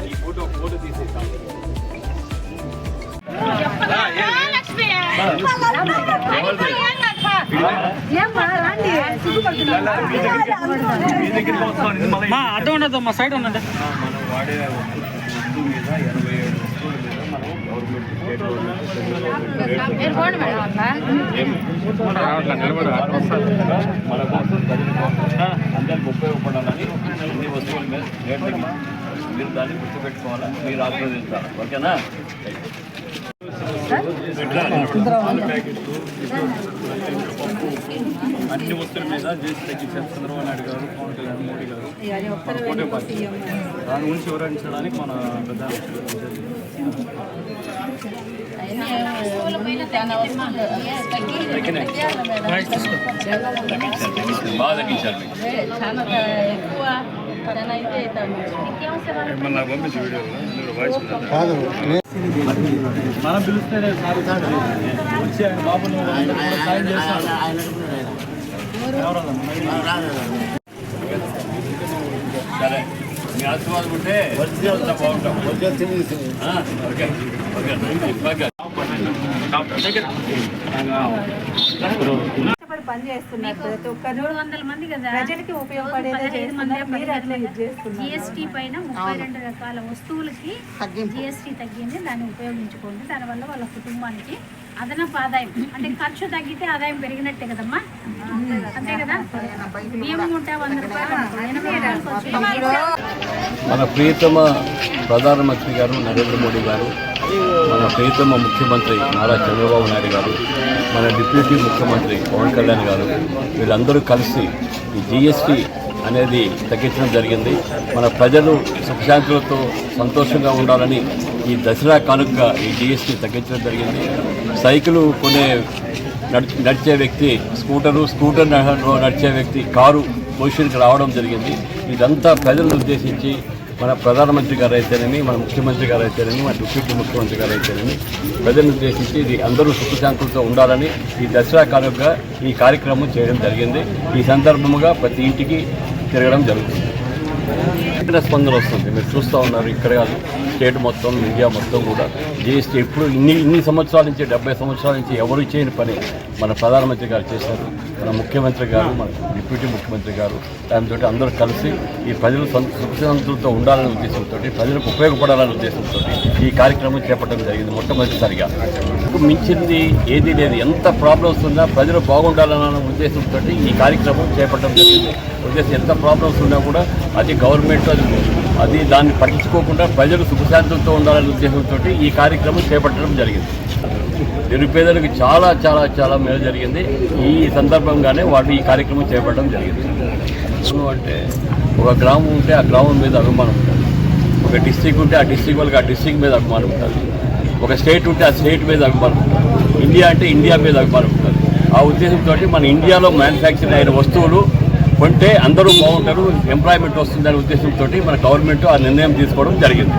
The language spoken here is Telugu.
ఈ ఫోటో తీసేస్తాం. అడ్డం ఉండదు మా సైడ్ ఉండండి. మనం వాడే వస్తువు మీద 87 వస్తువుల మీద మనం గవర్నమెంట్ స్టేట్ మన కోసం అందరికి ఉపయోగపడాలని అన్ని వస్తువుల మీద రేట్ తగ్గి మీరు దాన్ని గుర్తుపెట్టుకోవాలా, మీరు ఆశీర్వదించాలి. ఓకేనా? అన్ని వస్తువుల మీద చేసి తగ్గించారు చంద్రబాబు నాయుడు గారు, పవన్ కళ్యాణ్, మోడీ గారు. దాని గురించి వివరించడానికి మన బాగా తగ్గించారు. మనం పిలుస్తేనే వచ్చి ఆయన బాబును సాయం చేస్తాడు. సరే, మీ ఆశీర్వాదం ఉంటే బాగుంటాం. పని చేస్తున్నారు. ప్రతి ఒక్కరు 300 మంది కదా ప్రజలకి ఉపయోగపడేదే చేస్తున్నారు. మీరు అట్లా చేస్తున్నారు. జిఎస్టీ పైన 32 రకాల వస్తువులకి జిఎస్టీ తగ్గింది. దాన్ని ఉపయోగించుకోండి. దానివల్ల వాళ్ళ కుటుంబానికి అదనపు ఆదాయం, అంటే ఖర్చు తగ్గితే ఆదాయం పెరిగినట్టే కదమ్మా. అంతే కదా. బియ్యం మూట 100 రూపాయలు. మన ప్రియతమ ప్రధానమంత్రి గారు నరేంద్ర మోడీ గారు, మన ప్రియతమ ముఖ్యమంత్రి నారా చంద్రబాబు నాయుడు గారు, మన డిప్యూటీ ముఖ్యమంత్రి పవన్ కళ్యాణ్ గారు, వీళ్ళందరూ కలిసి ఈ జిఎస్టీ అనేది తగ్గించడం జరిగింది. మన ప్రజలు సుఖశాంతులతో సంతోషంగా ఉండాలని ఈ దసరా కానుకగా ఈ జిఎస్టీ తగ్గించడం జరిగింది. సైకిల్ కొనే నడిచే వ్యక్తి స్కూటర్ నడిచే వ్యక్తి కారు పొజిషన్కి రావడం జరిగింది. ఇదంతా ప్రజలను ఉద్దేశించి మన ప్రధానమంత్రి గారు అయితేనేమి, మన ముఖ్యమంత్రి గారు అయితేనేమి, మన డిప్యూటీ ముఖ్యమంత్రి గారు అయితేనేమి ప్రజలను ఉద్దేశించి ఇది అందరూ సుఖశాంతులతో ఉండాలని ఈ దసరా కానుకగా ఈ కార్యక్రమం చేయడం జరిగింది. ఈ సందర్భంగా ప్రతి ఇంటికి తిరగడం జరుగుతుంది. స్పందన వస్తుంది. మీరు చూస్తూ ఉన్నారు. ఇక్కడ కాదు, స్టేట్ మొత్తం, ఇండియా మొత్తం కూడా జిఎస్టీ ఎప్పుడు ఇన్ని సంవత్సరాల నుంచి 70 సంవత్సరాల నుంచి ఎవరు చేయని పని మన ప్రధానమంత్రి గారు చేశారు. మన ముఖ్యమంత్రి గారు, మన డిప్యూటీ ముఖ్యమంత్రి గారు దానితో అందరూ కలిసి ఈ ప్రజలు సుఖశాంతులతో ఉండాలనే ఉద్దేశంతో, ప్రజలకు ఉపయోగపడాలనే ఉద్దేశంతో ఈ కార్యక్రమం చేపట్టడం జరిగింది. మొట్టమొదటిసారిగా మించింది ఏదీ లేదు. ఎంత ప్రాబ్లమ్స్ ఉన్నా ప్రజలు బాగుండాలన్న ఉద్దేశంతో ఈ కార్యక్రమం చేపట్టడం జరిగింది. ఉద్దేశం ఎంత ప్రాబ్లమ్స్ ఉన్నా కూడా అది గవర్నమెంట్ అది దాన్ని పట్టించుకోకుండా ప్రజలు సుఖశాంతులతో ఉండాలనే ఉద్దేశంతో ఈ కార్యక్రమం చేపట్టడం జరిగింది. నిరుపేదలకు చాలా చాలా చాలా మేలు జరిగింది. ఈ సందర్భంగానే వాళ్ళు ఈ కార్యక్రమం చేపట్టడం జరిగింది. అంటే ఒక గ్రామం ఉంటే ఆ గ్రామం మీద అభిమానం ఉంటుంది. ఒక డిస్ట్రిక్ట్ ఉంటే ఆ డిస్ట్రిక్ట్ వాళ్ళకి ఆ డిస్ట్రిక్ట్ మీద అభిమానం ఉంటుంది. ఒక స్టేట్ ఉంటే ఆ స్టేట్ మీద అభిమానం ఉంటుంది. ఇండియా అంటే ఇండియా మీద అభిమానం ఉంటుంది. ఆ ఉద్దేశంతో మన ఇండియాలో మ్యానుఫ్యాక్చర్ అయిన వస్తువులు కొంటే అందరూ బాగుంటారు, ఎంప్లాయ్మెంట్ వస్తుందనే ఉద్దేశంతో మన గవర్నమెంట్ ఆ నిర్ణయం తీసుకోవడం జరిగింది.